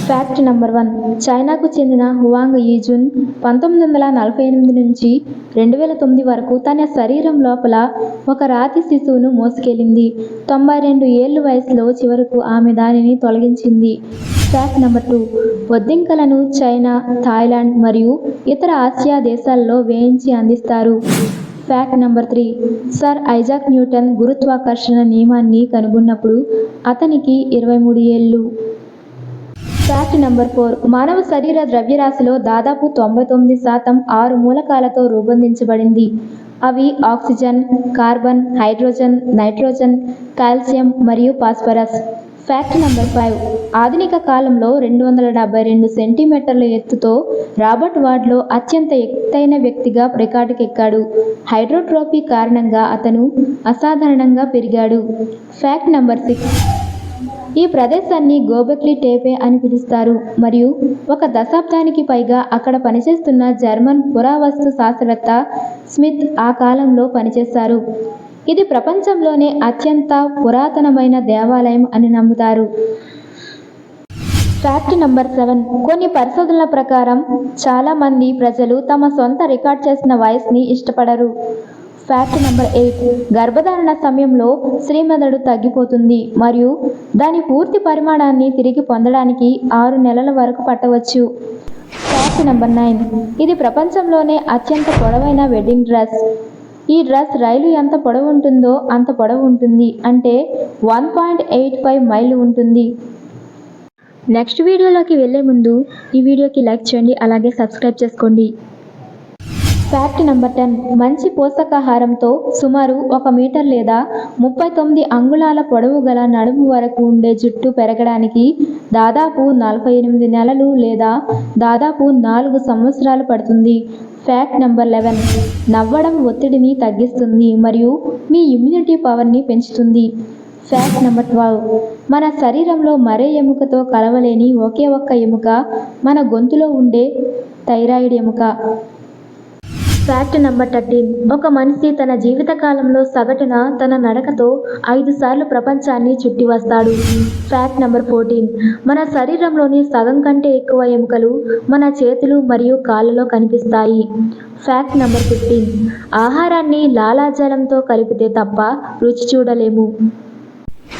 Fact number 1. చైనాకు చెందిన Huang యీజున్ 1948 నుంచి 2009 వరకు తన శరీరం లోపల ఒక రాతి శిశువును మోసుకెళ్లింది. 92 ఏళ్ల వయసులో చివరకు ఆమె దానిని తొలగించింది. Fact number 2. బొద్దింకలను చైనా, థాయిలాండ్ మరియు ఇతర ఆసియా దేశాల్లో వేయించి అందిస్తారు. Fact number 3. Sir Isaac Newton గురుత్వాకర్షణ నియమాన్ని కనుగొన్నప్పుడు అతనికి 23 ఏళ్లు. Fact number 4. మానవ శరీర ద్రవ్యరాశిలో దాదాపు 99% 6 మూలకాలతో రూపొందించబడింది. అవి oxygen, carbon, hydrogen, nitrogen, calcium మరియు ఫాస్ఫరస్. Fact number 5. ఆధునిక కాలంలో 272 సెంటీమీటర్ల ఎత్తుతో రాబర్ట్ వాడ్లో అత్యంత ఎత్తైన వ్యక్తిగా రికార్డుకెక్కాడు. హైడ్రోట్రోపీ కారణంగా అతను అసాధారణంగా పెరిగాడు. Fact number 6. ఈ ప్రదేశాన్ని గోబెక్లీ టేపే అని పిలుస్తారు మరియు 1 దశాబ్దానికి పైగా అక్కడ పనిచేస్తున్న జర్మన్ పురావస్తు శాస్త్రవేత్త స్మిత్ ఆ కాలంలో పనిచేశారు. ఇది ప్రపంచంలోనే అత్యంత పురాతనమైన దేవాలయం అని నమ్ముతారు. Fact number 7. కొన్ని పరిశోధనల ప్రకారం చాలా మంది ప్రజలు తమ సొంత రికార్డ్ చేసిన వయస్సుని ఇష్టపడరు. Fact number 8. గర్భధారణ సమయంలో స్త్రీ మెదడు తగ్గిపోతుంది మరియు దాని పూర్తి పరిమాణాన్ని తిరిగి పొందడానికి 6 నెలల వరకు పట్టవచ్చు. Fact number 9. ఇది ప్రపంచంలోనే అత్యంత పొడవైన వెడ్డింగ్ డ్రెస్. ఈ డ్రెస్ రైలు ఎంత పొడవు ఉంటుందో అంత పొడవు ఉంటుంది, అంటే 1.85 మైళ్ళు ఉంటుంది. నెక్స్ట్ వీడియోలోకి వెళ్లే ముందు ఈ వీడియోకి లైక్ చేయండి, అలాగే సబ్స్క్రైబ్ చేసుకోండి. Fact number 10. మంచి పోషకాహారంతో సుమారు 1 మీటర్ లేదా 39 అంగుళాల పొడవు గల నడుము వరకు ఉండే జుట్టు పెరగడానికి దాదాపు 48 నెలలు లేదా దాదాపు 4 సంవత్సరాలు పడుతుంది. Fact number 11. నవ్వడం ఒత్తిడిని తగ్గిస్తుంది మరియు మీ ఇమ్యూనిటీ పవర్ని పెంచుతుంది. Fact number 12. మన శరీరంలో మరే ఎముకతో కలవలేని ఒకే ఒక్క ఎముక మన గొంతులో ఉండే థైరాయిడ్ ఎముక. Fact number 13. ఒక మనిషి తన జీవితకాలంలో సగటున తన నడకతో 5 సార్లు ప్రపంచాన్ని చుట్టి వస్తాడు. Fact number 14. మన శరీరంలోని సగం కంటే ఎక్కువ ఎముకలు మన చేతులు మరియు కాళ్ళలో కనిపిస్తాయి. Fact number 15. ఆహారాన్ని లాలాజలంతో కలిపితే తప్ప రుచి చూడలేము.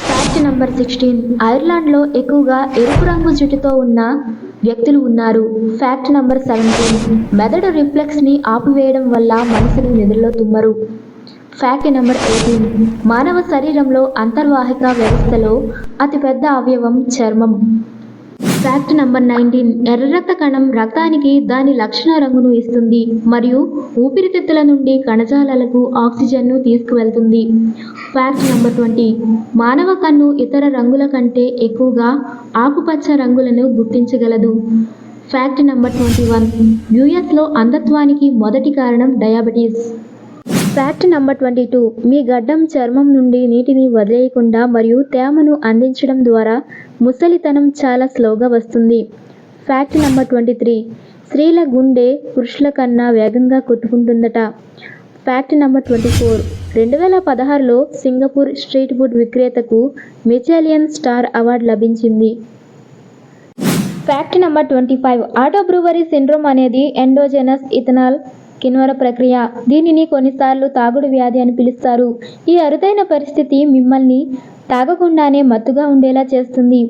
Fact number 16. ఐర్లాండ్లో ఎక్కువగా ఎరుపు రంగు జుట్టుతో ఉన్న వ్యక్తులు ఉన్నారు. Fact number 17. మెదడు రిఫ్లెక్స్ని ఆపివేయడం వల్ల మనుషులు నిద్రలో తుమ్మరు. Fact number 18. మానవ శరీరంలో అంతర్వాహిక వ్యవస్థలో అతిపెద్ద అవయవం చర్మం. Fact number 19. ఎర్ర రక్త కణం రక్తానికి దాని లక్షణ రంగును ఇస్తుంది మరియు ఊపిరితిత్తుల నుండి కణజాలాలకు ఆక్సిజన్ను తీసుకువెళ్తుంది. Fact number 20. మానవ కన్ను ఇతర రంగుల కంటే ఎక్కువగా ఆకుపచ్చ రంగులను గుర్తించగలదు. Fact number 21. యుఎస్లో అంధత్వానికి మొదటి కారణం డయాబెటీస్. Fact number 22. మీ గడ్డం చర్మం నుండి నీటిని వదిలేయకుండా మరియు తేమను అందించడం ద్వారా ముసలితనం చాలా స్లోగా వస్తుంది. Fact number 23. స్త్రీల గుండె పురుషుల కన్నా వేగంగా కొట్టుకుంటుందట. Fact number 24. 2016లో సింగపూర్ స్ట్రీట్ ఫుడ్ విక్రేతకు మిచెలిన్ స్టార్ అవార్డు లభించింది. Fact number 25. Auto brewery syndrome అనేది ఎండోజెనస్ ఇథనాల్ కిణ్వర ప్రక్రియ. దీనిని కొన్నిసార్లు తాగుడు వ్యాధి అని పిలుస్తారు. ఈ అరుదైన పరిస్థితి మిమ్మల్ని తాగకుండానే మత్తుగా ఉండేలా చేస్తుంది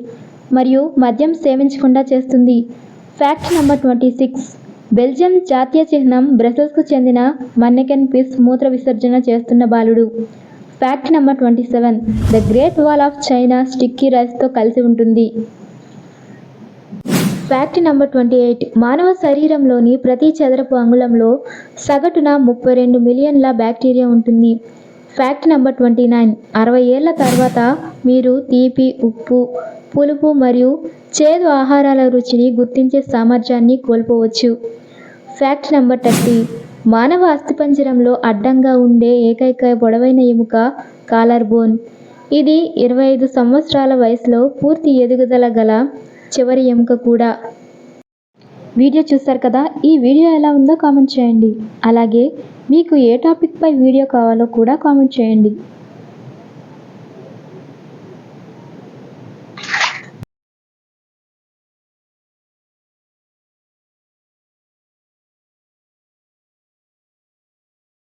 మరియు మద్యం సేవించకుండా చేస్తుంది. Fact number 26. బెల్జియం జాతీయ చిహ్నం బ్రసెల్స్కు చెందిన మన్నెకెన్ పీస్ మూత్ర విసర్జన చేస్తున్న బాలుడు. Fact number 27. The great wall of China sticky రైస్తో కలిసి ఉంటుంది. Fact number 28. మానవ శరీరంలోని ప్రతి చదరపు అంగుళంలో సగటున 32 మిలియన్ల బ్యాక్టీరియా ఉంటుంది. Fact number 29. 60 ఏళ్ల తర్వాత మీరు తీపి, ఉప్పు, పులుపు మరియు చేదు ఆహారాల రుచిని గుర్తించే సామర్థ్యాన్ని కోల్పోవచ్చు. Fact number 30. మానవ అస్థిపంజరంలో అడ్డంగా ఉండే ఏకైక పొడవైన ఎముక కాలర్ బోన్. ఇది 25 సంవత్సరాల వయసులో పూర్తి ఎదుగుదల గల చివరి ఎముక కూడా. వీడియో చూశారు కదా, ఈ వీడియో ఎలా ఉందో కామెంట్ చేయండి. అలాగే మీకు ఏ టాపిక్ పై వీడియో కావాలో కూడా కామెంట్ చేయండి.